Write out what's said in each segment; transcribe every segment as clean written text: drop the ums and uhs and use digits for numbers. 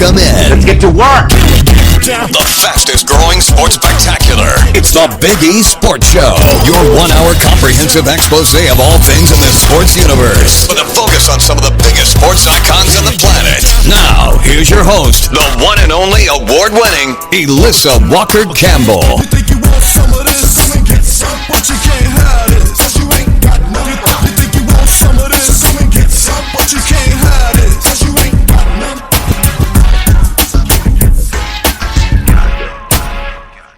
Welcome in. Let's get to work. The fastest growing sports spectacular. It's the Big E Sports Show. Your 1 hour comprehensive expose of all things in the sports universe. With a focus on some of the biggest sports icons on the planet. Now, here's your host, the one and only award-winning Elissa Walker Campbell. You think you want some of this? Come and get some, but you can't have this. Cause you ain't got none. You think you want some of this? Come and get some, but you can't have this. Cause you ain't got none.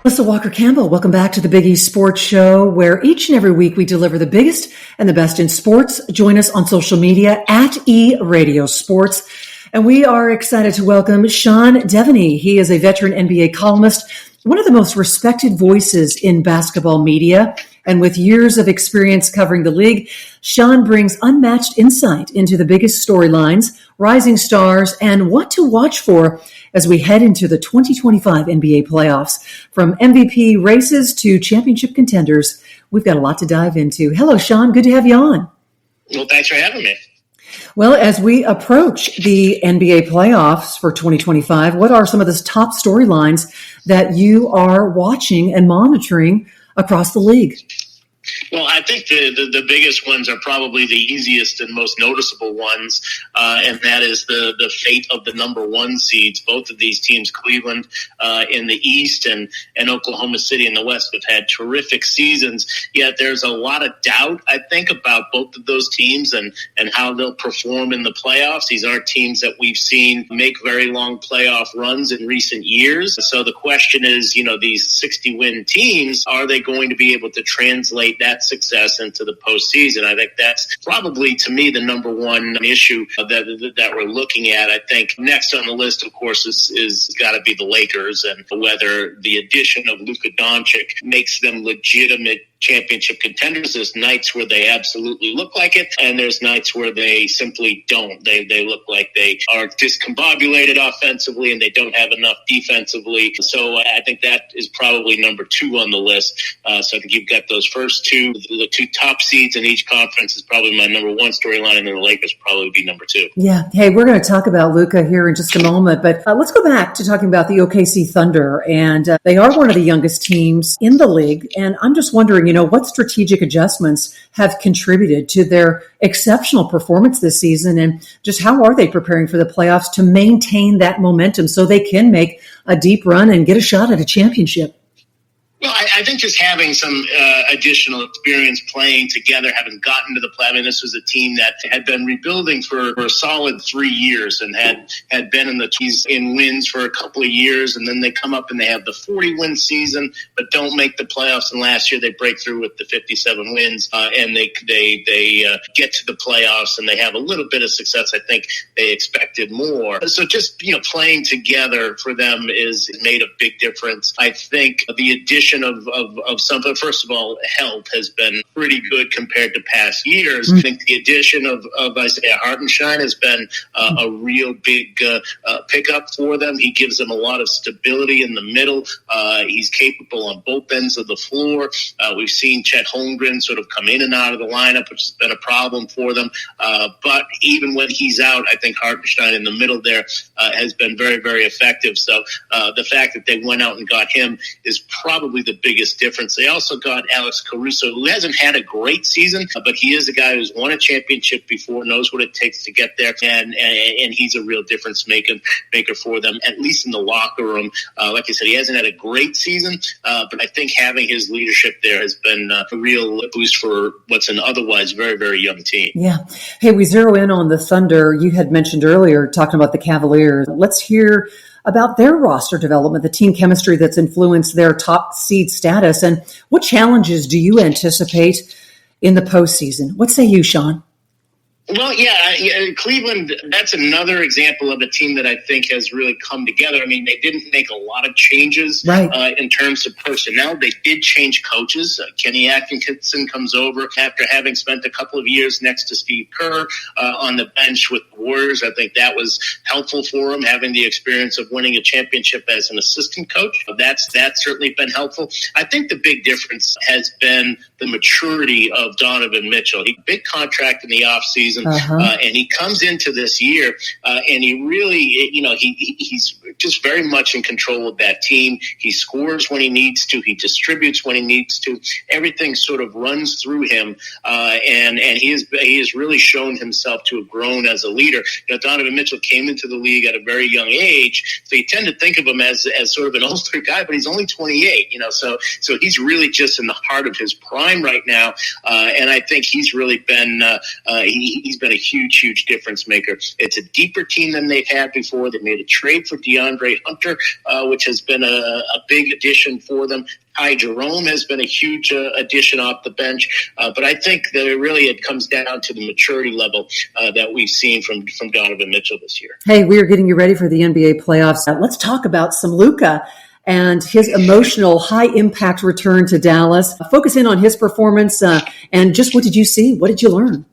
Elissa Walker Campbell, welcome back to the Big E Sports Show, where each and every week we deliver the biggest and the best in sports. Join us on social media at E Radio Sports. And we are excited to welcome Sean Deveney. He is a veteran NBA columnist, one of the most respected voices in basketball media. And with years of experience covering the league, Sean brings unmatched insight into the biggest storylines, rising stars, and what to watch for as we head into the 2025 NBA playoffs. From MVP races to championship contenders, we've got a lot to dive into. Hello, Sean. Good to have you on. Well, thanks for having me. Well, as we approach the NBA playoffs for 2025, what are some of the top storylines that you are watching and monitoring across the league? Well, I think the biggest ones are probably the easiest and most noticeable ones, and that is the fate of the number one seeds. Both of these teams, Cleveland in the East and Oklahoma City in the West, have had terrific seasons, yet there's a lot of doubt, I think, about both of those teams and how they'll perform in the playoffs. These aren't teams that we've seen make very long playoff runs in recent years. So the question is, these 60-win teams, are they going to be able to translate that success into the postseason? I think that's probably, to me, the number one issue that we're looking at. I think next on the list, of course, is got to be the Lakers, and whether the addition of Luka Doncic makes them legitimate championship contenders. There's nights where they absolutely look like it, and there's nights where they simply don't. They look like they are discombobulated offensively, and they don't have enough defensively. So I think that is probably number two on the list. So I think you've got those first two, the two top seeds in each conference is probably my number one storyline, and then the Lakers probably be number two. Yeah. Hey, we're going to talk about Luka here in just a moment, but let's go back to talking about the OKC Thunder, and they are one of the youngest teams in the league, and I'm just wondering, what strategic adjustments have contributed to their exceptional performance this season, and just how are they preparing for the playoffs to maintain that momentum so they can make a deep run and get a shot at a championship? Well, I think just having some additional experience playing together, having gotten to the play. I mean, this was a team that had been rebuilding for a solid 3 years and had been in the tees in wins for a couple of years, and then they come up and they have the 40-win season, but don't make the playoffs. And last year they break through with the 57 wins, and they get to the playoffs and they have a little bit of success. I think they expected more. So just playing together for them is made a big difference. I think the addition of something, first of all, health has been pretty good compared to past years. I think the addition of Isaiah Hartenstein has been a real big pickup for them. He gives them a lot of stability in the middle. He's capable on both ends of the floor. We've seen Chet Holmgren sort of come in and out of the lineup, which has been a problem for them. But even when he's out, I think Hartenstein in the middle there has been very, very effective. So the fact that they went out and got him is probably the biggest difference. They also got Alex Caruso, who hasn't had a great season, but he is a guy who's won a championship before, knows what it takes to get there, and he's a real difference maker for them, at least in the locker room. Like I said, he hasn't had a great season, but I think having his leadership there has been a real boost for what's an otherwise very, very young team. Yeah. Hey, we zero in on the Thunder. You had mentioned earlier, talking about the Cavaliers. Let's hear about their roster development, the team chemistry that's influenced their top seed status, and what challenges do you anticipate in the postseason? What say you, Sean? Well, yeah, Cleveland, that's another example of a team that I think has really come together. I mean, they didn't make a lot of changes in terms of personnel. They did change coaches. Kenny Atkinson comes over after having spent a couple of years next to Steve Kerr on the bench with the Warriors. I think that was helpful for him, having the experience of winning a championship as an assistant coach. That's certainly been helpful. I think the big difference has been the maturity of Donovan Mitchell. He big contract in the offseason. postseason. And he comes into this year, and he really, he's just very much in control of that team. He scores when he needs to. He distributes when he needs to. Everything sort of runs through him, and he has really shown himself to have grown as a leader. Donovan Mitchell came into the league at a very young age, so you tend to think of him as sort of an older guy, but he's only 28. So he's really just in the heart of his prime right now, and I think he's really been he's been a huge difference maker. It's a deeper team than they've had before. They made a trade for DeAndre Hunter, which has been a big addition for them. Ty Jerome has been a huge addition off the bench, but I think that it comes down to the maturity level that we've seen from Donovan Mitchell this year. Hey, we are getting you ready for the NBA playoffs. Let's talk about some Luka and his emotional, high-impact return to Dallas. Focus in on his performance, and just what did you see? What did you learn?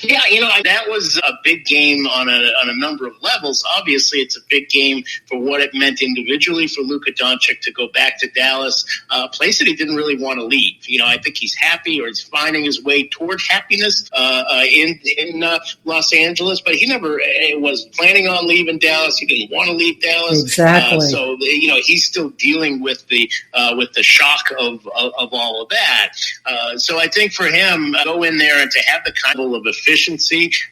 Yeah, that was a big game on a number of levels. Obviously, it's a big game for what it meant individually for Luka Doncic to go back to Dallas, a place that he didn't really want to leave. I think he's happy, or he's finding his way toward happiness in Los Angeles, but he never was planning on leaving Dallas. He didn't want to leave Dallas. Exactly. So he's still dealing with the shock of all of that. So I think for him, go in there and to have the kind of efficiency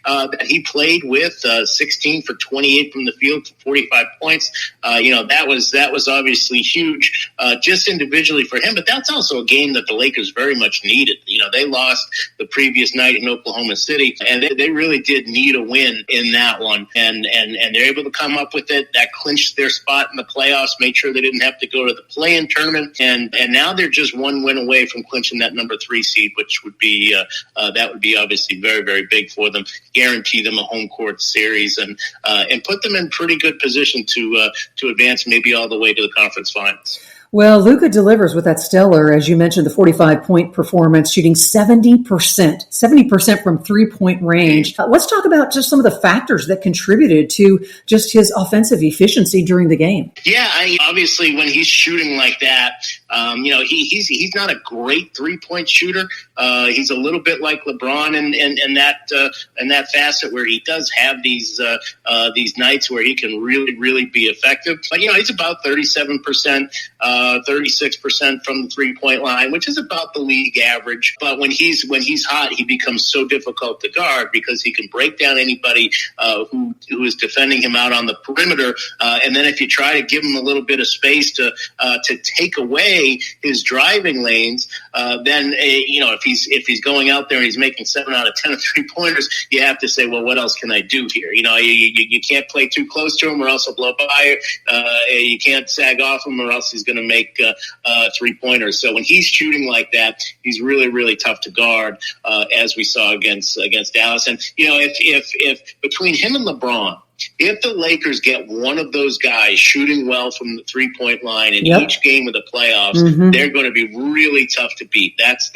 that he played with, 16 for 28 from the field for 45 points. That was obviously huge, just individually for him. But that's also a game that the Lakers very much needed. They lost the previous night in Oklahoma City, and they really did need a win in that one. And they're able to come up with it. That clinched their spot in the playoffs, made sure they didn't have to go to the play-in tournament. And now they're just one win away from clinching that number 3 seed, which would be obviously very, very big for them, guarantee them a home court series, and put them in pretty good position to advance maybe all the way to the conference finals. Well, Luka delivers with that stellar, as you mentioned, the 45-point performance, shooting 70% from three-point range. Let's talk about just some of the factors that contributed to just his offensive efficiency during the game. Yeah, obviously when he's shooting like that, he's not a great three-point shooter. He's a little bit like LeBron in that facet where he does have these nights where he can really, really be effective. But he's about 37%. 36% from the three-point line, which is about the league average. But when he's hot, he becomes so difficult to guard because he can break down anybody who is defending him out on the perimeter. And then if you try to give him a little bit of space to take away his driving lanes, then if he's going out there and he's making 7 out of 10 3-pointers, you have to say, well, what else can I do here? You can't play too close to him or else he'll blow by you. You can't sag off him or else he's going to make 3-pointers. So when he's shooting like that, he's really, really tough to guard, as we saw against Dallas. And if between him and LeBron, if the Lakers get one of those guys shooting well from the 3-point line in each game of the playoffs, they're going to be really tough to beat. That's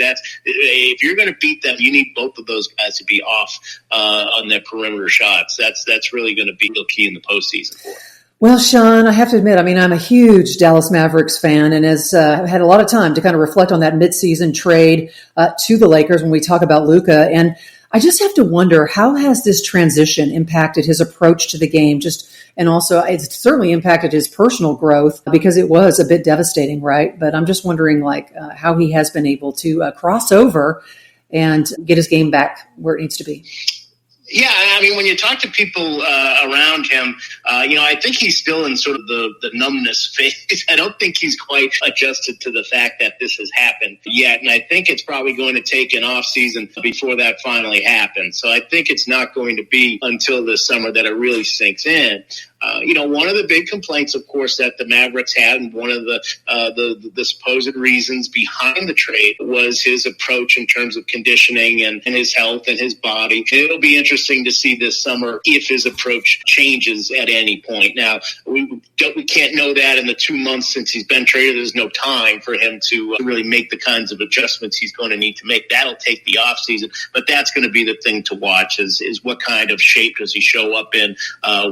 if you're going to beat them, you need both of those guys to be off on their perimeter shots. That's really going to be the key in the postseason for them. Well, Sean, I have to admit, I'm a huge Dallas Mavericks fan and has had a lot of time to kind of reflect on that midseason trade to the Lakers when we talk about Luka. And I just have to wonder, how has this transition impacted his approach to the game? And also, it's certainly impacted his personal growth because it was a bit devastating, right? But I'm just wondering, how he has been able to cross over and get his game back where it needs to be. Yeah, when you talk to people around him, I think he's still in sort of the numbness phase. I don't think he's quite adjusted to the fact that this has happened yet. And I think it's probably going to take an off season before that finally happens. So I think it's not going to be until this summer that it really sinks in. One of the big complaints, of course, that the Mavericks had, and one of the supposed reasons behind the trade was his approach in terms of conditioning and his health and his body. It'll be interesting to see this summer if his approach changes at any point. Now, we can't know that in the 2 months since he's been traded. There's no time for him to really make the kinds of adjustments he's going to need to make. That'll take the off season, but that's going to be the thing to watch is what kind of shape does he show up in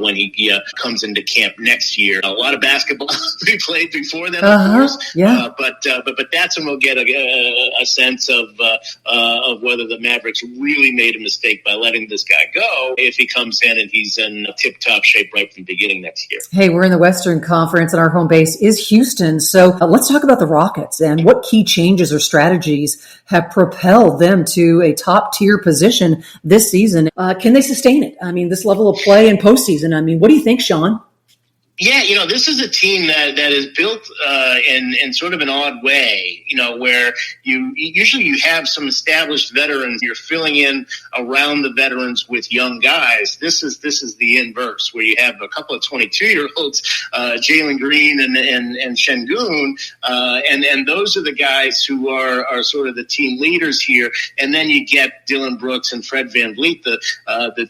when he comes into camp next year. A lot of basketball to be played before then, of course. Yeah. But that's when we'll get a sense of whether the Mavericks really made a mistake by letting this guy go, if he comes in and he's in tip-top shape right from the beginning next year. Hey, we're in the Western Conference and our home base is Houston. So let's talk about the Rockets and what key changes or strategies have propelled them to a top-tier position this season. Can they sustain it? I mean, this level of play in postseason. I mean, what do you think, Sean? Yeah, this is a team that is built in sort of an odd way, where you usually have some established veterans. You're filling in around the veterans with young guys. This is the inverse, where you have a couple of 22-year-olds, Jalen Green and Şengün, and those are the guys who are sort of the team leaders here. And then you get Dylan Brooks and Fred VanVleet, the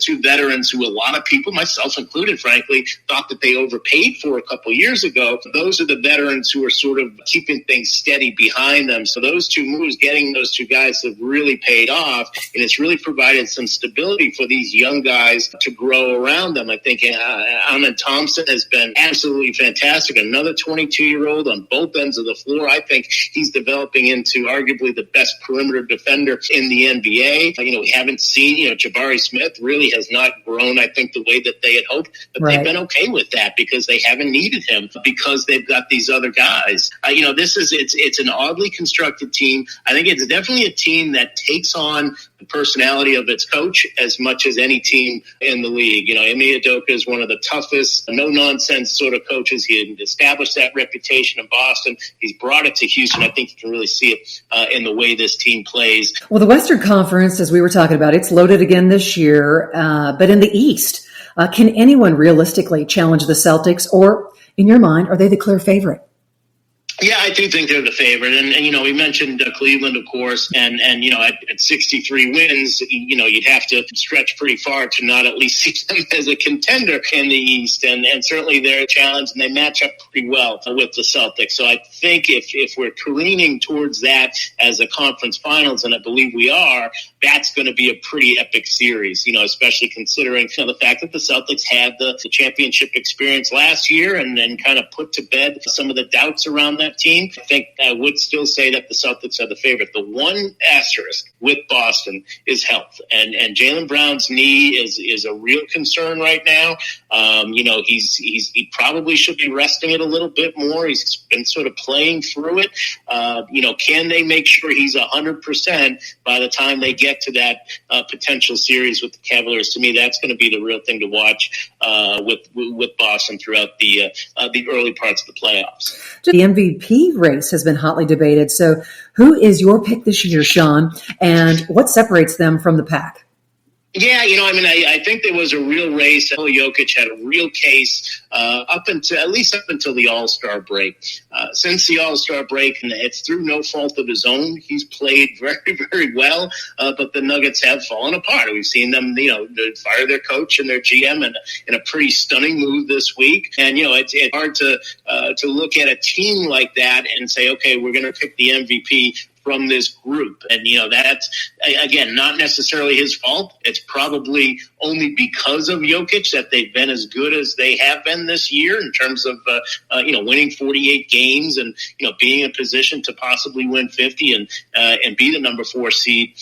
two veterans who a lot of people, myself included, frankly, thought that they overpaid for a couple years ago. Those are the veterans who are sort of keeping things steady behind them. So those two moves, getting those two guys, have really paid off, and it's really provided some stability for these young guys to grow around them. I think Amen Thompson has been absolutely fantastic. Another 22-year-old on both ends of the floor. I think he's developing into arguably the best perimeter defender in the NBA. We haven't seen, Jabari Smith really has not grown, I think, the way that they had hoped, but right. They've been okay with that because they haven't needed him because they've got these other guys. It's an oddly constructed team. I think it's definitely a team that takes on the personality of its coach as much as any team in the league. Ime Udoka is one of the toughest, no-nonsense sort of coaches. He had established that reputation in Boston. He's brought it to Houston. I think you can really see it in the way this team plays. Well, the Western Conference, as we were talking about, it's loaded again this year. But in the East, can anyone realistically challenge the Celtics, or in your mind, are they the clear favorite? Yeah, I do think they're the favorite. And we mentioned Cleveland, of course, and at 63 wins, you'd have to stretch pretty far to not at least see them as a contender in the East. And certainly they're a challenge, and they match up pretty well with the Celtics. So I think if we're careening towards that as a conference finals, and I believe we are, that's going to be a pretty epic series, especially considering the fact that the Celtics had the championship experience last year and then kind of put to bed some of the doubts around that team. I think I would still say that the Celtics are the favorite. The one asterisk with Boston is health, and Jaylen Brown's knee is a real concern right now. He probably should be resting it a little bit more. He's been sort of playing through it. Can they make sure he's 100% by the time they get to that potential series with the Cavaliers? To me, that's going to be the real thing to watch with Boston throughout the early parts of the playoffs. The MVP race has been hotly debated. So who is your pick this year, Sean, and what separates them from the pack? Yeah, I think there was a real race. Jokic had a real case up until the All-Star break. Since the All-Star break, and it's through no fault of his own, he's played very, very well, but the Nuggets have fallen apart. We've seen them, fire their coach and their GM in a pretty stunning move this week. And, it's hard to look at a team like that and say, okay, we're going to pick the MVP from this group. And, that's, again, not necessarily his fault. It's probably only because of Jokic that they've been as good as they have been this year in terms of, winning 48 games and, being in a position to possibly win 50 and be the number 4 seed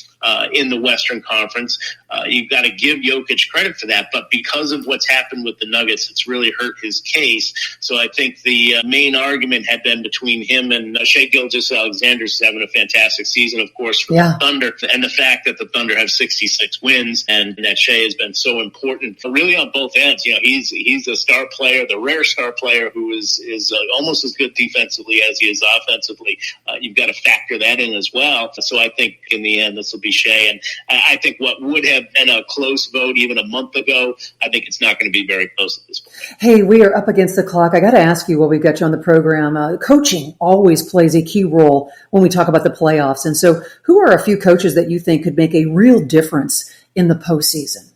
in the Western Conference. You've got to give Jokic credit for that. But because of what's happened with the Nuggets, it's really hurt his case. So I think the main argument had been between him and Shai Gilgeous-Alexander's having a fantastic season, of course, for the Thunder, and the fact that the Thunder have 66 wins and that Shai has been so important really on both ends. He's a star player, the rare star player who is almost as good defensively as he is offensively. You've got to factor that in as well. So I think in the end, this will be Shai. And I think what would have been a close vote even a month ago, I think it's not going to be very close at this point. Hey, we are up against the clock. I got to ask you while we've got you on the program, coaching always plays a key role when we talk about the playoffs. And so who are a few coaches that you think could make a real difference in the postseason?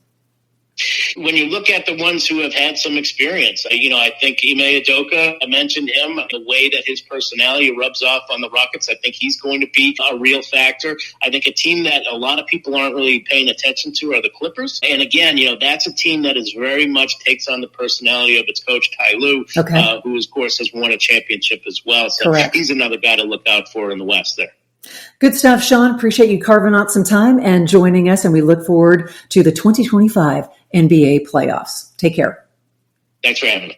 When you look at the ones who have had some experience, I think Ime Udoka, I mentioned him, the way that his personality rubs off on the Rockets, I think he's going to be a real factor. I think a team that a lot of people aren't really paying attention to are the Clippers. And again, that's a team that is very much takes on the personality of its coach, Ty Lue, who, of course, has won a championship as well. So he's another guy to look out for in the West there. Good stuff, Sean. Appreciate you carving out some time and joining us, and we look forward to the 2025 NBA playoffs. Take care. Thanks for having me.